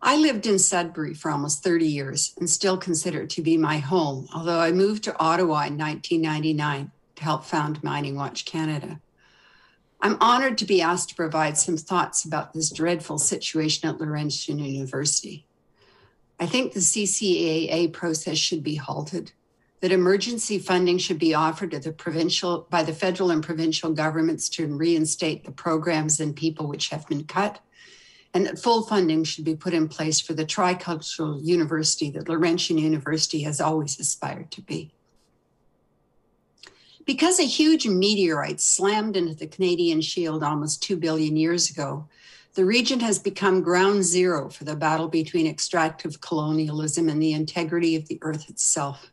I lived in Sudbury for almost 30 years and still consider it to be my home, although I moved to Ottawa in 1999 to help found Mining Watch Canada. I'm honored to be asked to provide some thoughts about this dreadful situation at Laurentian University. I think the CCAA process should be halted, that emergency funding should be offered to by the federal and provincial governments to reinstate the programs and people which have been cut, and that full funding should be put in place for the tricultural university that Laurentian University has always aspired to be. Because a huge meteorite slammed into the Canadian Shield almost 2 billion years ago, the region has become ground zero for the battle between extractive colonialism and the integrity of the Earth itself.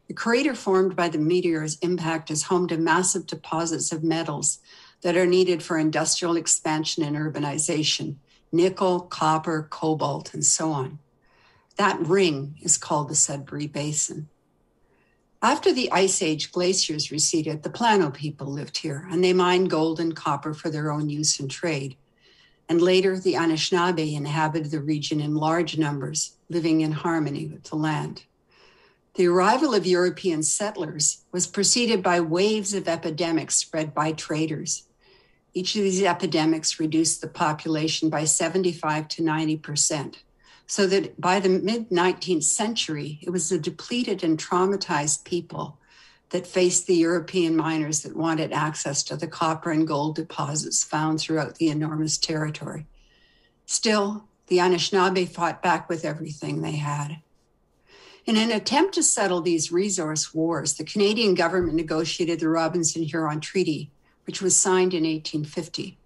The crater formed by the meteor's impact is home to massive deposits of metals that are needed for industrial expansion and urbanization: nickel, copper, cobalt, and so on. That ring is called the Sudbury Basin. After the Ice Age glaciers receded, the Plano people lived here, and they mined gold and copper for their own use and trade. And later, the Anishinaabe inhabited the region in large numbers, living in harmony with the land. The arrival of European settlers was preceded by waves of epidemics spread by traders. Each of these epidemics reduced the population by 75 to 90%. So that by the mid-19th century, it was the depleted and traumatized people that faced the European miners that wanted access to the copper and gold deposits found throughout the enormous territory. Still, the Anishinaabe fought back with everything they had. In an attempt to settle these resource wars, the Canadian government negotiated the Robinson-Huron Treaty, which was signed in 1850.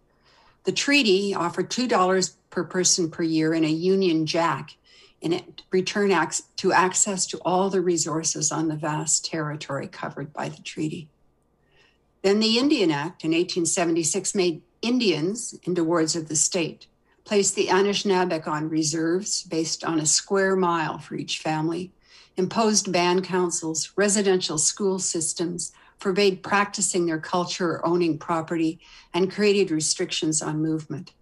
The treaty offered $2 per person per year in a Union Jack in return to access to all the resources on the vast territory covered by the treaty. Then the Indian Act in 1876 made Indians into wards of the state, placed the Anishinaabe on reserves based on a square mile for each family, imposed band councils, residential school systems, forbade practicing their culture or owning property, and created restrictions on movement.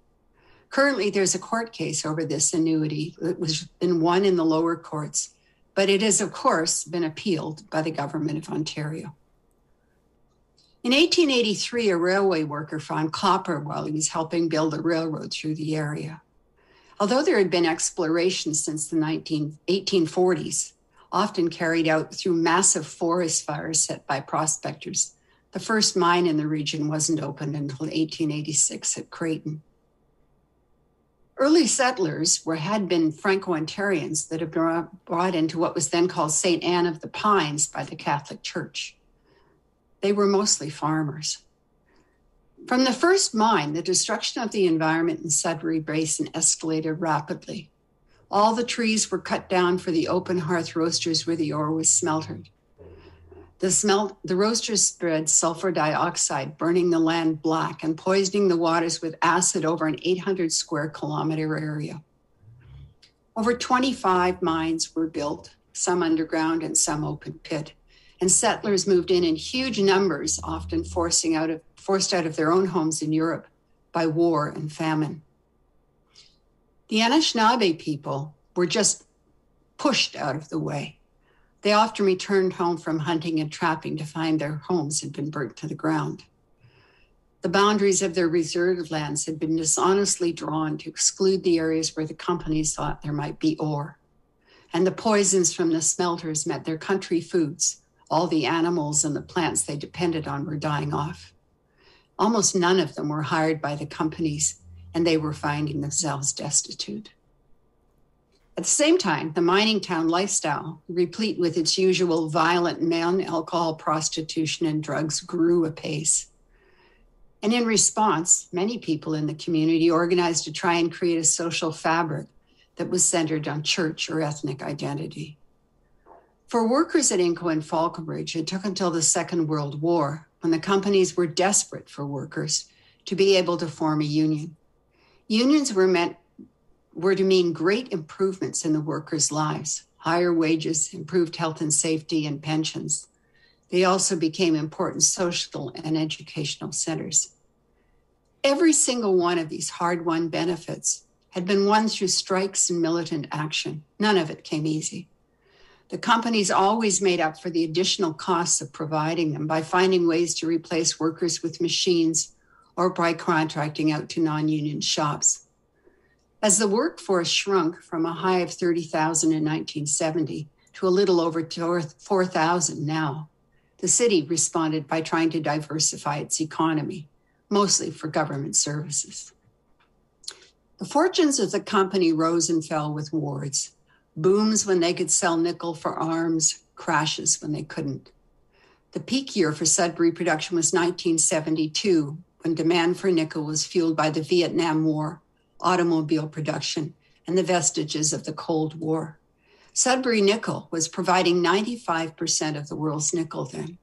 Currently, there's a court case over this annuity that was been won in the lower courts, but it has, of course, been appealed by the government of Ontario. In 1883, a railway worker found copper while he was helping build a railroad through the area. Although there had been exploration since the 1840s, often carried out through massive forest fires set by prospectors, the first mine in the region wasn't opened until 1886 at Creighton. Early settlers had been Franco-Ontarians that had been brought into what was then called St. Anne of the Pines by the Catholic Church. They were mostly farmers. From the first mine, the destruction of the environment in Sudbury Basin escalated rapidly. All the trees were cut down for the open hearth roasters where the ore was smelted. The roasters spread sulfur dioxide, burning the land black and poisoning the waters with acid over an 800 square kilometer area. Over 25 mines were built, some underground and some open pit, and settlers moved in huge numbers, often forced out of their own homes in Europe by war and famine. The Anishinaabe people were just pushed out of the way. They often returned home from hunting and trapping to find their homes had been burnt to the ground. The boundaries of their reserved lands had been dishonestly drawn to exclude the areas where the companies thought there might be ore. And the poisons from the smelters meant their country foods, all the animals and the plants they depended on, were dying off. Almost none of them were hired by the companies, and they were finding themselves destitute. At the same time, the mining town lifestyle, replete with its usual violent men, alcohol, prostitution, and drugs, grew apace. And in response, many people in the community organized to try and create a social fabric that was centered on church or ethnic identity. For workers at Inco and Falconbridge, it took until the Second World War, when the companies were desperate for workers, to be able to form a union. Unions were to mean great improvements in the workers' lives, higher wages, improved health and safety, and pensions. They also became important social and educational centers. Every single one of these hard-won benefits had been won through strikes and militant action. None of it came easy. The companies always made up for the additional costs of providing them by finding ways to replace workers with machines or by contracting out to non-union shops. As the workforce shrunk from a high of 30,000 in 1970 to a little over 4,000 now, the city responded by trying to diversify its economy, mostly for government services. The fortunes of the company rose and fell with wars, booms when they could sell nickel for arms, crashes when they couldn't. The peak year for Sudbury production was 1972, when demand for nickel was fueled by the Vietnam War, automobile production, and the vestiges of the Cold War. Sudbury Nickel was providing 95% of the world's nickel then.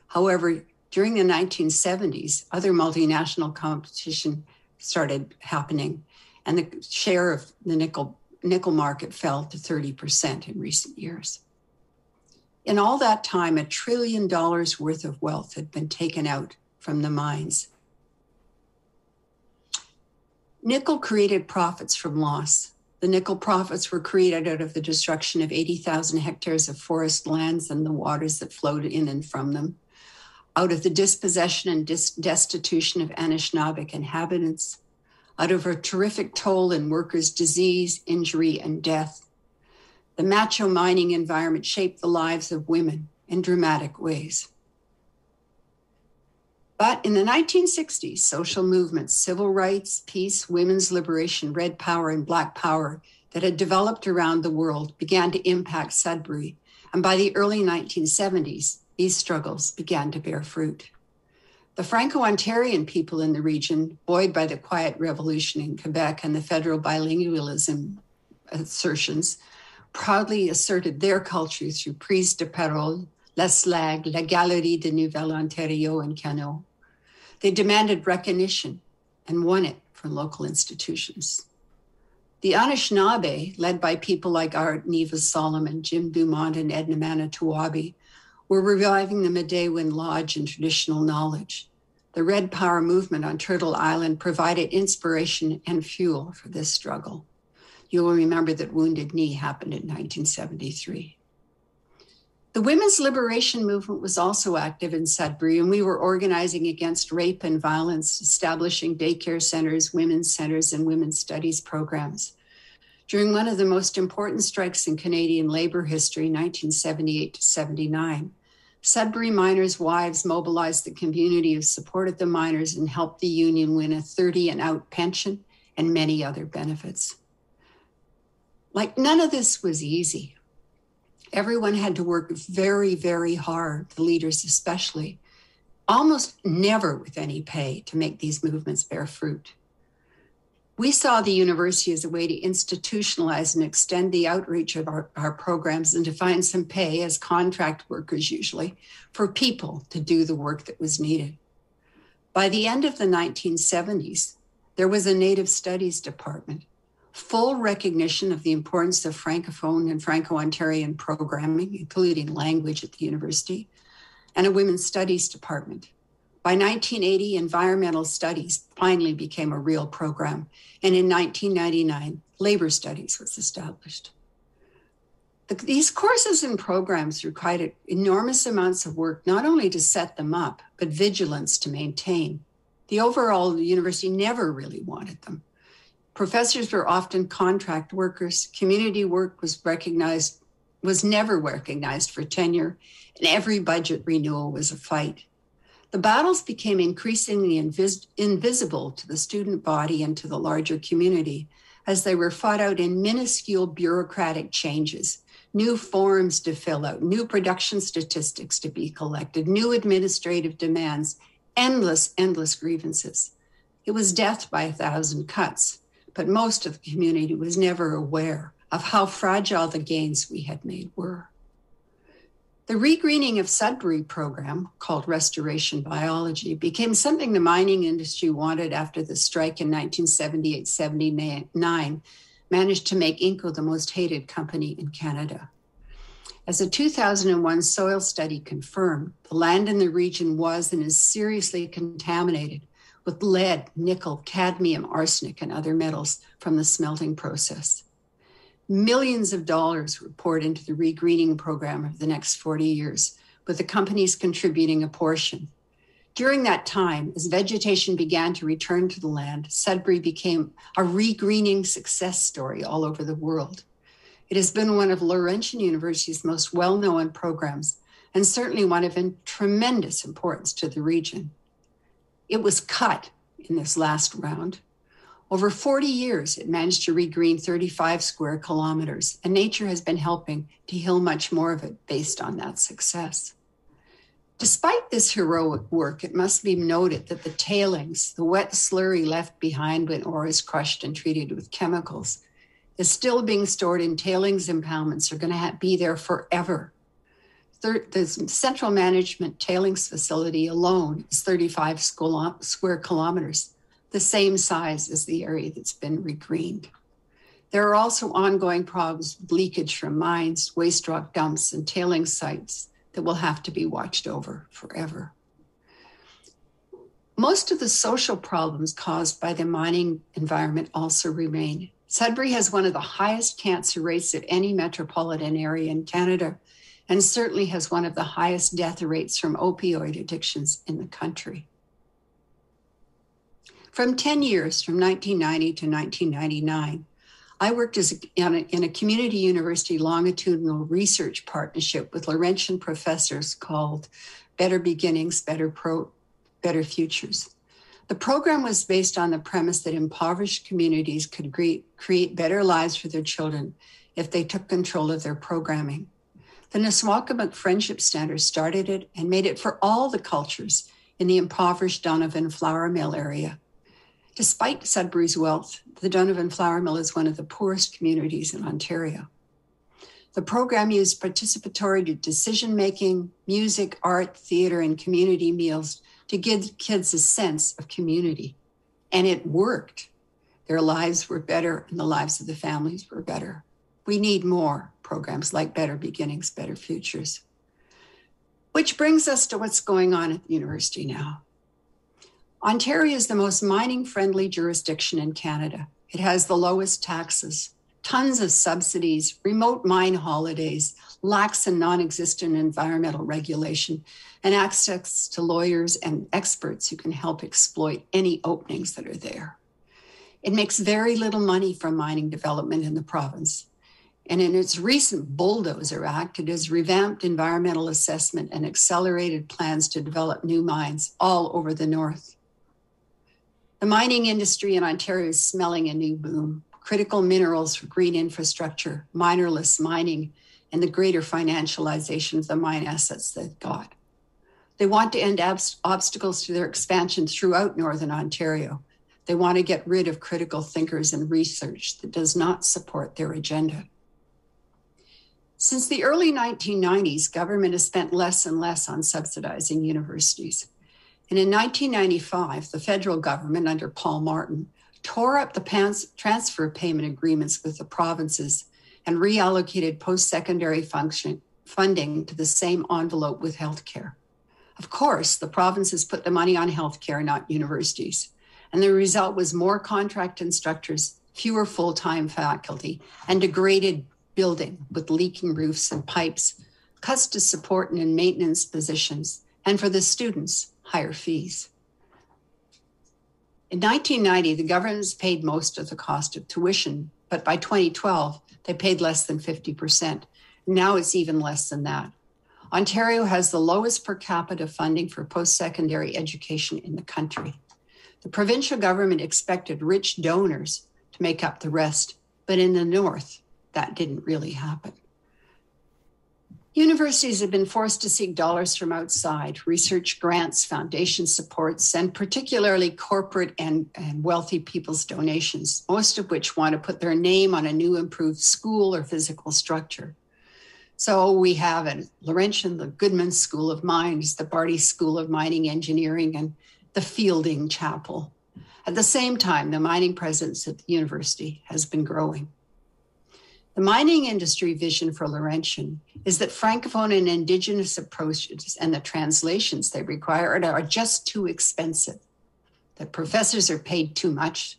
However, during the 1970s, other multinational competition started happening, and the share of the nickel market fell to 30% in recent years. In all that time, $1 trillion worth of wealth had been taken out from the mines. Nickel created profits from loss. The nickel profits were created out of the destruction of 80,000 hectares of forest lands and the waters that flowed in and from them, out of the dispossession and destitution of Anishinaabe inhabitants, out of a terrific toll in workers' disease, injury, and death. The macho mining environment shaped the lives of women in dramatic ways. But in the 1960s, social movements, civil rights, peace, women's liberation, red power, and black power that had developed around the world began to impact Sudbury. And by the early 1970s, these struggles began to bear fruit. The Franco-Ontarian people in the region, buoyed by the Quiet Revolution in Quebec and the federal bilingualism assertions, proudly asserted their culture through Prise de Parole, La Slag, La Galerie de Nouvelle-Ontario, and Cano. They demanded recognition and won it from local institutions. The Anishinaabe, led by people like Art Neva Solomon, Jim Dumont, and Edna Manitowabi, were reviving the Medewin Lodge and traditional knowledge. The Red Power movement on Turtle Island provided inspiration and fuel for this struggle. You will remember that Wounded Knee happened in 1973. The women's liberation movement was also active in Sudbury, and we were organizing against rape and violence, establishing daycare centers, women's centers, and women's studies programs. During one of the most important strikes in Canadian labor history, 1978 to 79, Sudbury miners' wives mobilized the community who supported the miners and helped the union win a 30 and out pension and many other benefits. None of this was easy. Everyone had to work very, very hard, the leaders especially, almost never with any pay to make these movements bear fruit. We saw the university as a way to institutionalize and extend the outreach of our programs and to find some pay as contract workers usually for people to do the work that was needed. By the end of the 1970s, there was a Native Studies department, full recognition of the importance of Francophone and Franco-Ontarian programming, including language at the university, and a Women's Studies department. By 1980, environmental studies finally became a real program, and in 1999, labor studies was established. These courses and programs required enormous amounts of work, not only to set them up, but vigilance to maintain. The university never really wanted them. Professors were often contract workers. Community work was never recognized for tenure, and every budget renewal was a fight. The battles became increasingly invisible to the student body and to the larger community as they were fought out in minuscule bureaucratic changes, new forms to fill out, new production statistics to be collected, new administrative demands, endless grievances. It was death by 1,000 cuts, but most of the community was never aware of how fragile the gains we had made were. The regreening of Sudbury program, called Restoration Biology, became something the mining industry wanted after the strike in 1978-79 managed to make Inco the most hated company in Canada. As a 2001 soil study confirmed, the land in the region was and is seriously contaminated with lead, nickel, cadmium, arsenic, and other metals from the smelting process. Millions of dollars were poured into the regreening program over the next 40 years, with the companies contributing a portion. During that time, as vegetation began to return to the land, Sudbury became a regreening success story all over the world. It has been one of Laurentian University's most well-known programs, and certainly one of tremendous importance to the region. It was cut in this last round. Over 40 years, it managed to regreen 35 square kilometers, and nature has been helping to heal much more of it based on that success. Despite this heroic work, it must be noted that the tailings, the wet slurry left behind when ore is crushed and treated with chemicals, is still being stored in tailings impoundments. Are going to be there forever. The Central Management Tailings Facility alone is 35 square kilometers, the same size as the area that's been regreened. There are also ongoing problems with leakage from mines, waste rock dumps, and tailing sites that will have to be watched over forever. Most of the social problems caused by the mining environment also remain. Sudbury has one of the highest cancer rates of any metropolitan area in Canada, and certainly has one of the highest death rates from opioid addictions in the country. From 10 years, from 1990 to 1999, I worked in a community university longitudinal research partnership with Laurentian professors called Better Beginnings, Better Futures. The program was based on the premise that impoverished communities could create better lives for their children if they took control of their programming. The Nuswakamuk Friendship Standard started it and made it for all the cultures in the impoverished Donovan flour mill area. Despite Sudbury's wealth, the Donovan flour mill is one of the poorest communities in Ontario. The program used participatory decision-making, music, art, theater, and community meals to give kids a sense of community. And it worked. Their lives were better and the lives of the families were better. We need more programs like Better Beginnings, Better Futures. Which brings us to what's going on at the university now. Ontario is the most mining-friendly jurisdiction in Canada. It has the lowest taxes, tons of subsidies, remote mine holidays, lax and non-existent environmental regulation, and access to lawyers and experts who can help exploit any openings that are there. It makes very little money from mining development in the province. And in its recent Bulldozer Act, it has revamped environmental assessment and accelerated plans to develop new mines all over the north. The mining industry in Ontario is smelling a new boom. Critical minerals for green infrastructure, minerless mining, and the greater financialization of the mine assets they've got. They want to end obstacles to their expansion throughout Northern Ontario. They want to get rid of critical thinkers and research that does not support their agenda. Since the early 1990s, government has spent less and less on subsidizing universities. And in 1995, the federal government under Paul Martin tore up the transfer payment agreements with the provinces and reallocated post-secondary funding to the same envelope with healthcare. Of course, the provinces put the money on healthcare, not universities. And the result was more contract instructors, fewer full-time faculty, and degraded building with leaking roofs and pipes, cuts to support and maintenance positions, and for the students, higher fees. In 1990, the governments paid most of the cost of tuition, but by 2012, they paid less than 50%. Now it's even less than that. Ontario has the lowest per capita funding for post-secondary education in the country. The provincial government expected rich donors to make up the rest, but in the north, that didn't really happen. Universities have been forced to seek dollars from outside, research grants, foundation supports, and particularly corporate and wealthy people's donations, most of which want to put their name on a new improved school or physical structure. So we have at Laurentian, the Goodman School of Mines, the Barty School of Mining Engineering, and the Fielding Chapel. At the same time, the mining presence at the university has been growing. The mining industry vision for Laurentian is that Francophone and Indigenous approaches and the translations they require are just too expensive. that professors are paid too much,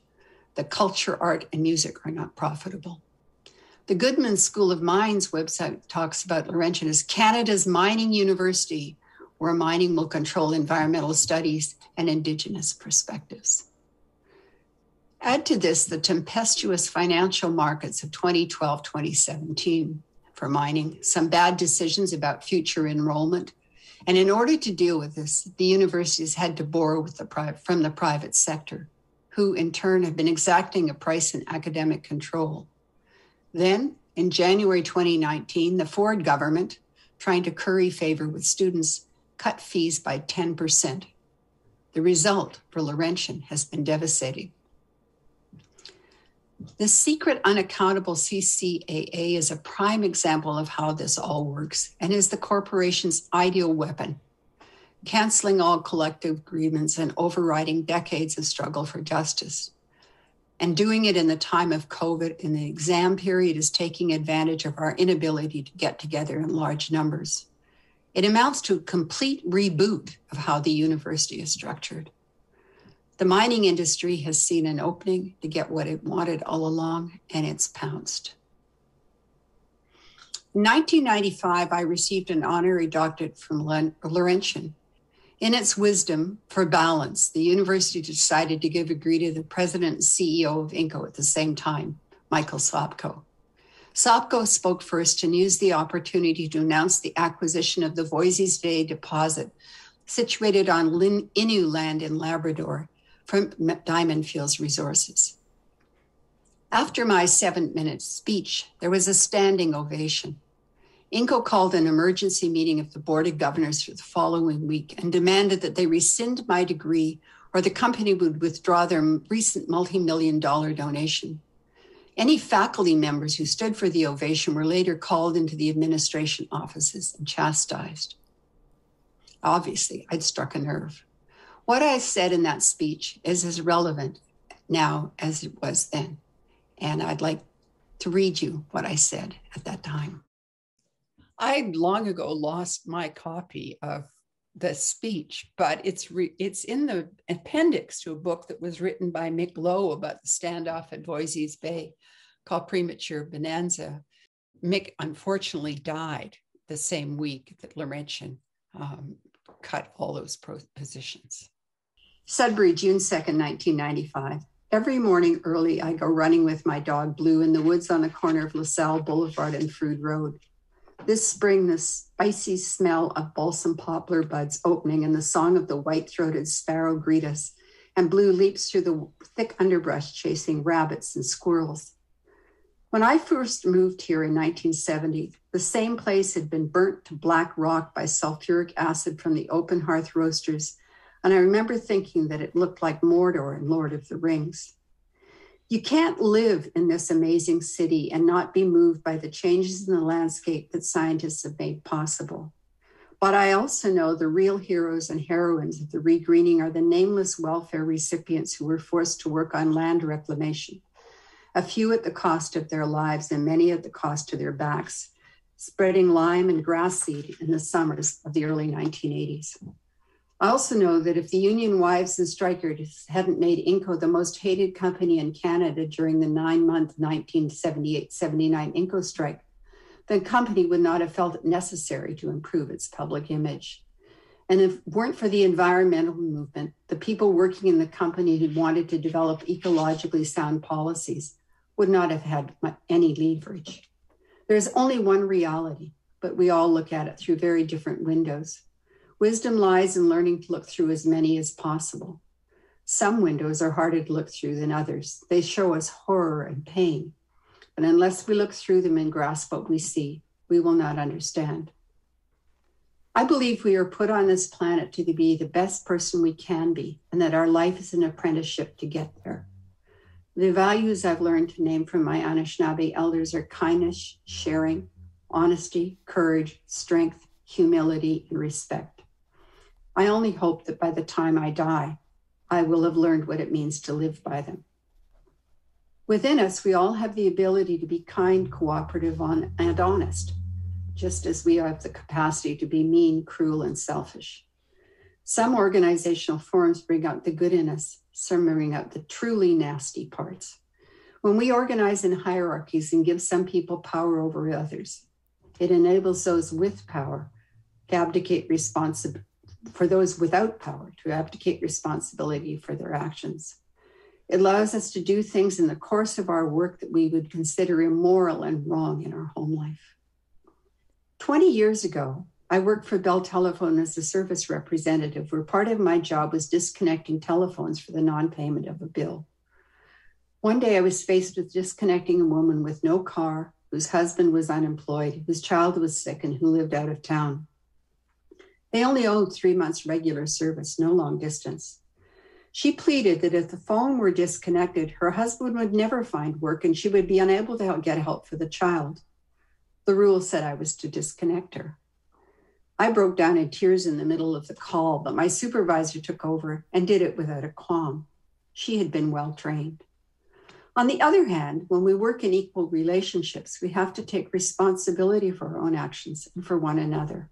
that culture, art, and music are not profitable. The Goodman School of Mines website talks about Laurentian as Canada's mining university, where mining will control environmental studies and Indigenous perspectives. Add to this the tempestuous financial markets of 2012-2017 for mining, some bad decisions about future enrollment, and in order to deal with this, the universities had to borrow from the private sector, who in turn have been exacting a price in academic control. Then, in January 2019, the Ford government, trying to curry favor with students, cut fees by 10%. The result for Laurentian has been devastating. The secret, unaccountable CCAA is a prime example of how this all works and is the corporation's ideal weapon, canceling all collective agreements and overriding decades of struggle for justice. And doing it in the time of COVID, in the exam period, is taking advantage of our inability to get together in large numbers. It amounts to a complete reboot of how the university is structured. The mining industry has seen an opening to get what it wanted all along, and it's pounced. In 1995, I received an honorary doctorate from Laurentian. In its wisdom for balance, the university decided to give a degree to the president and CEO of INCO at the same time, Michael Sopko. Sopko spoke first and used the opportunity to announce the acquisition of the Voisey's Bay deposit, situated on Innu land in Labrador, from Diamond Fields Resources. After my 7-minute speech, there was a standing ovation. INCO called an emergency meeting of the Board of Governors for the following week and demanded that they rescind my degree or the company would withdraw their recent multi-million-dollar donation. Any faculty members who stood for the ovation were later called into the administration offices and chastised. Obviously, I'd struck a nerve. What I said in that speech is as relevant now as it was then. And I'd like to read you what I said at that time. I long ago lost my copy of the speech, but it's in the appendix to a book that was written by Mick Lowe about the standoff at Voisey's Bay called Premature Bonanza. Mick unfortunately died the same week that Laurentian cut all those positions. Sudbury, June 2nd, 1995. Every morning early, I go running with my dog Blue in the woods on the corner of LaSalle Boulevard and Frood Road. This spring, the spicy smell of balsam poplar buds opening and the song of the white-throated sparrow greet us, and Blue leaps through the thick underbrush chasing rabbits and squirrels. When I first moved here in 1970, the same place had been burnt to black rock by sulfuric acid from the open hearth roasters, and I remember thinking that it looked like Mordor in Lord of the Rings. You can't live in this amazing city and not be moved by the changes in the landscape that scientists have made possible. But I also know the real heroes and heroines of the regreening are the nameless welfare recipients who were forced to work on land reclamation, a few at the cost of their lives and many at the cost to their backs, spreading lime and grass seed in the summers of the early 1980s. I also know that if the union wives and strikers hadn't made INCO the most hated company in Canada during the 9-month 1978-79 INCO strike, the company would not have felt it necessary to improve its public image. And if it weren't for the environmental movement, the people working in the company who wanted to develop ecologically sound policies would not have had any leverage. There's only one reality, but we all look at it through very different windows. Wisdom lies in learning to look through as many as possible. Some windows are harder to look through than others. They show us horror and pain. But unless we look through them and grasp what we see, we will not understand. I believe we are put on this planet to be the best person we can be, and that our life is an apprenticeship to get there. The values I've learned to name from my Anishinaabe elders are kindness, sharing, honesty, courage, strength, humility, and respect. I only hope that by the time I die, I will have learned what it means to live by them. Within us, we all have the ability to be kind, cooperative, and honest, just as we have the capacity to be mean, cruel, and selfish. Some organizational forms bring out the good in us. simmering out the truly nasty parts. When we organize in hierarchies and give some people power over others, it enables those with power to abdicate responsibility for those without power to abdicate responsibility for their actions. It allows us to do things in the course of our work that we would consider immoral and wrong in our home life. 20 years ago, I worked for Bell Telephone as a service representative, where part of my job was disconnecting telephones for the non-payment of a bill. One day I was faced with disconnecting a woman with no car, whose husband was unemployed, whose child was sick, and who lived out of town. They only owed 3 months regular service, no long distance. She pleaded that if the phone were disconnected, her husband would never find work and she would be unable to get help for the child. The rule said I was to disconnect her. I broke down in tears in the middle of the call, but my supervisor took over and did it without a qualm. She had been well trained. On the other hand, when we work in equal relationships, we have to take responsibility for our own actions and for one another.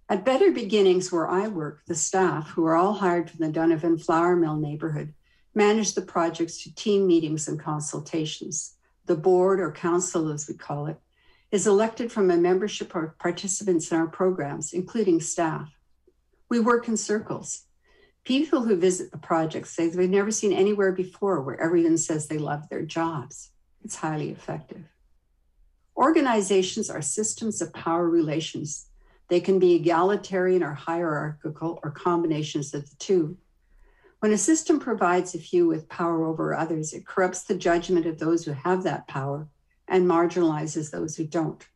At Better Beginnings, where I work, the staff, who are all hired from the Donovan Flour Mill neighborhood, manage the projects through team meetings and consultations. The board, or council as we call it, is elected from a membership of participants in our programs, including staff. We work in circles. People who visit the project say they've never seen anywhere before where everyone says they love their jobs. It's highly effective. Organizations are systems of power relations. They can be egalitarian or hierarchical or combinations of the two. When a system provides a few with power over others, it corrupts the judgment of those who have that power and marginalizes those who don't.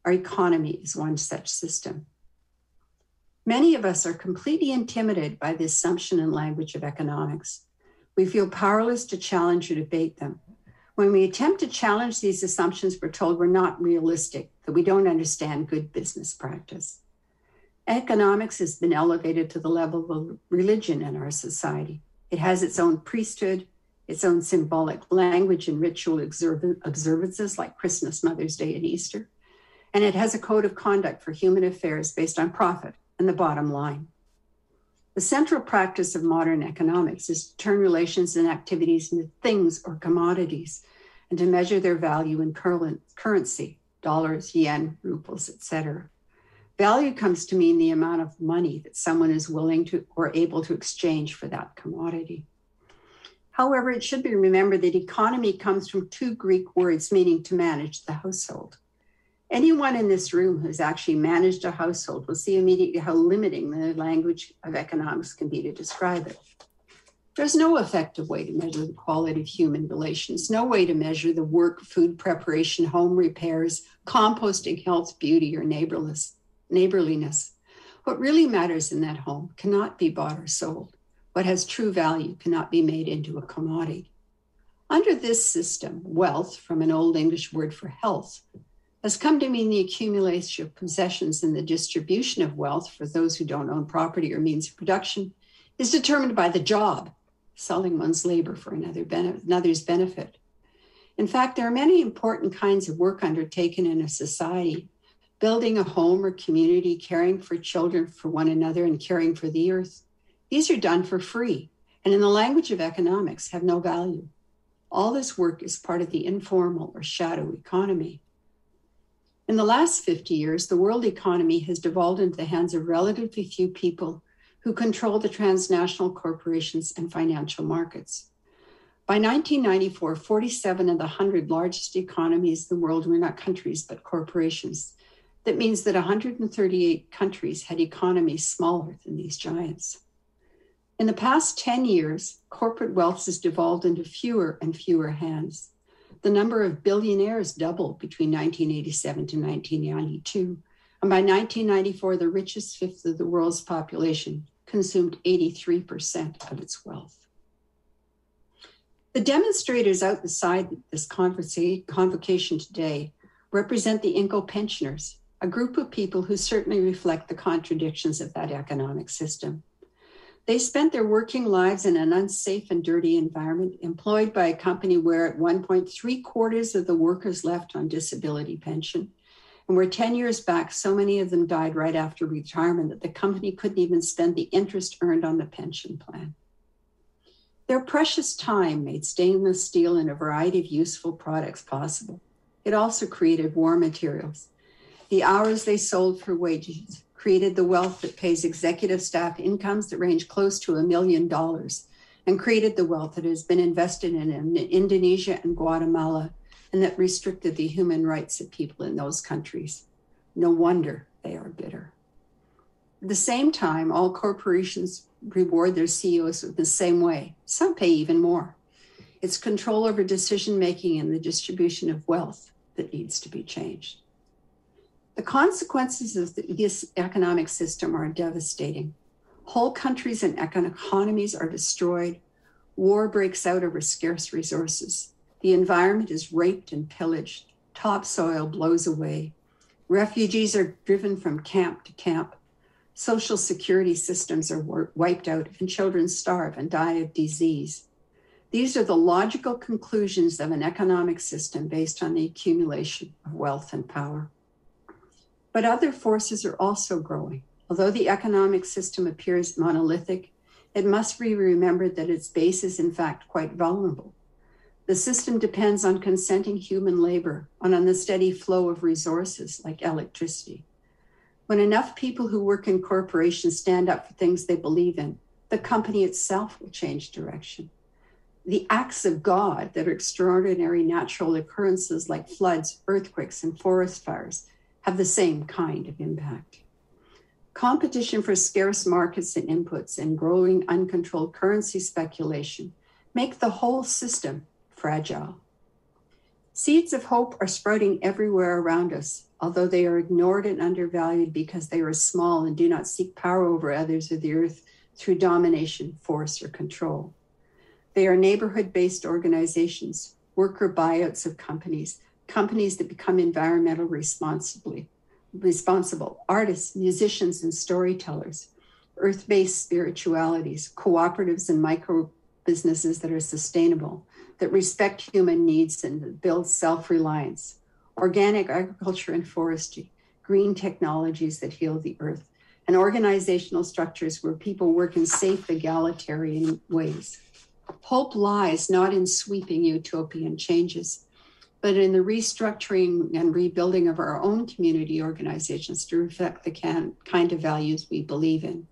Our economy is one such system. Many of us are completely intimidated by the assumption and language of economics. We feel powerless to challenge or debate them. When we attempt to challenge these assumptions, we're told we're not realistic, that we don't understand good business practice. Economics has been elevated to the level of religion in our society. It has its own priesthood, its own symbolic language and ritual observances like Christmas, Mother's Day, and Easter. And it has a code of conduct for human affairs based on profit and the bottom line. The central practice of modern economics is to turn relations and activities into things or commodities and to measure their value in currency, dollars, yen, rubles, etc. Value comes to mean the amount of money that someone is willing to or able to exchange for that commodity. However, it should be remembered that economy comes from two Greek words meaning to manage the household. Anyone in this room who's actually managed a household will see immediately how limiting the language of economics can be to describe it. There's no effective way to measure the quality of human relations, no way to measure the work, food preparation, home repairs, composting, health, beauty, or neighborliness. What really matters in that home cannot be bought or sold. What has true value cannot be made into a commodity. Under this system, wealth, from an Old English word for health, has come to mean the accumulation of possessions and the distribution of wealth for those who don't own property or means of production is determined by the job, selling one's labor for another's benefit. In fact, there are many important kinds of work undertaken in a society: building a home or community, caring for children, for one another, and caring for the earth. These are done for free, and in the language of economics, have no value. All this work is part of the informal or shadow economy. In the last 50 years, the world economy has devolved into the hands of relatively few people who control the transnational corporations and financial markets. By 1994, 47 of the 100 largest economies in the world were not countries, but corporations. That means that 138 countries had economies smaller than these giants. In the past 10 years, corporate wealth has devolved into fewer and fewer hands. The number of billionaires doubled between 1987 to 1992. And by 1994, the richest fifth of the world's population consumed 83% of its wealth. The demonstrators outside this convocation today represent the Inco pensioners, a group of people who certainly reflect the contradictions of that economic system. They spent their working lives in an unsafe and dirty environment, employed by a company where at one point 3/4 of the workers left on disability pension, and where 10 years back, so many of them died right after retirement that the company couldn't even spend the interest earned on the pension plan. Their precious time made stainless steel and a variety of useful products possible. It also created war materials. The hours they sold for wages created the wealth that pays executive staff incomes that range close to $1 million, and created the wealth that has been invested in Indonesia and Guatemala, and that restricted the human rights of people in those countries. No wonder they are bitter. At the same time, all corporations reward their CEOs in the same way. Some pay even more. It's control over decision-making and the distribution of wealth that needs to be changed. The consequences of this economic system are devastating. Whole countries and economies are destroyed. War breaks out over scarce resources. The environment is raped and pillaged. Topsoil blows away. Refugees are driven from camp to camp. Social security systems are wiped out, and children starve and die of disease. These are the logical conclusions of an economic system based on the accumulation of wealth and power. But other forces are also growing. Although the economic system appears monolithic, it must be remembered that its base is in fact quite vulnerable. The system depends on consenting human labor and on the steady flow of resources like electricity. When enough people who work in corporations stand up for things they believe in, the company itself will change direction. The acts of God that are extraordinary natural occurrences like floods, earthquakes, and forest fires have the same kind of impact. Competition for scarce markets and inputs and growing uncontrolled currency speculation make the whole system fragile. Seeds of hope are sprouting everywhere around us, although they are ignored and undervalued because they are small and do not seek power over others of the earth through domination, force, or control. They are neighborhood-based organizations, worker buyouts of companies that become environmental responsible, artists, musicians, and storytellers, earth-based spiritualities, cooperatives and micro businesses that are sustainable, that respect human needs and that build self-reliance, organic agriculture and forestry, green technologies that heal the earth, and organizational structures where people work in safe, egalitarian ways. Hope lies not in sweeping utopian changes, but in the restructuring and rebuilding of our own community organizations to reflect the kind of values we believe in.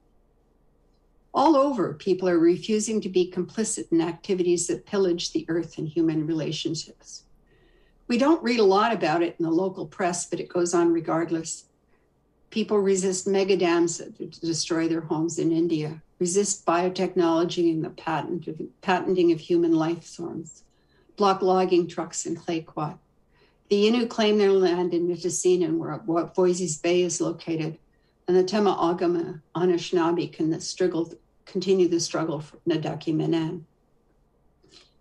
All over, people are refusing to be complicit in activities that pillage the earth and human relationships. We don't read a lot about it in the local press, but it goes on regardless. People resist mega dams that destroy their homes in India, resist biotechnology and the patenting of human life forms, block logging trucks in claque. The Innu claim their land in Nitassinan, where Voisey's Bay is located, and the Tema-Ogama Anishinaabe continue the struggle for Nadaki Menan.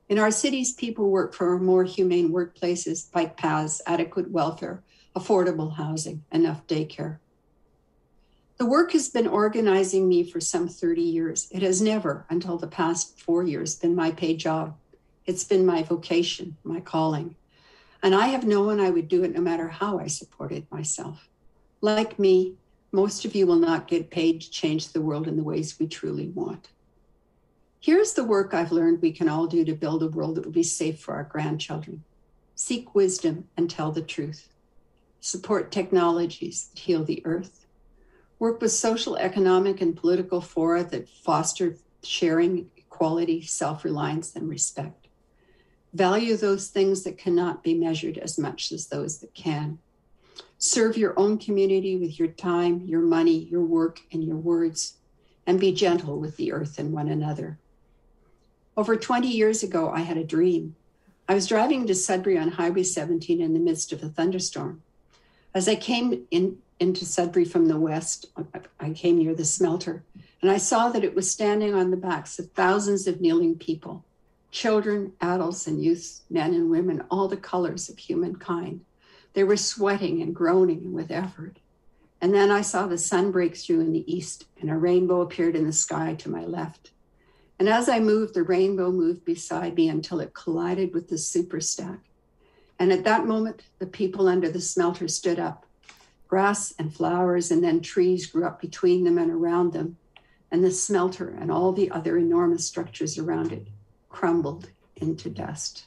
In our cities, people work for more humane workplaces, bike paths, adequate welfare, affordable housing, enough daycare. The work has been organizing me for some 30 years. It has never, until the past 4 years, been my paid job. It's been my vocation, my calling. And I have known I would do it no matter how I supported myself. Like me, most of you will not get paid to change the world in the ways we truly want. Here's the work I've learned we can all do to build a world that will be safe for our grandchildren. Seek wisdom and tell the truth. Support technologies that heal the earth. Work with social, economic, and political fora that foster sharing, equality, self-reliance, and respect. Value those things that cannot be measured as much as those that can. Serve your own community with your time, your money, your work, and your words, and be gentle with the earth and one another. Over 20 years ago, I had a dream. I was driving to Sudbury on Highway 17 in the midst of a thunderstorm. As I came into Sudbury from the west, I came near the smelter, and I saw that it was standing on the backs of thousands of kneeling people, children, adults, and youths, men and women, all the colors of humankind. They were sweating and groaning with effort. And then I saw the sun break through in the east, and a rainbow appeared in the sky to my left. And as I moved, the rainbow moved beside me until it collided with the superstack. And at that moment, the people under the smelter stood up. Grass and flowers and then trees grew up between them and around them, and the smelter and all the other enormous structures around it crumbled into dust.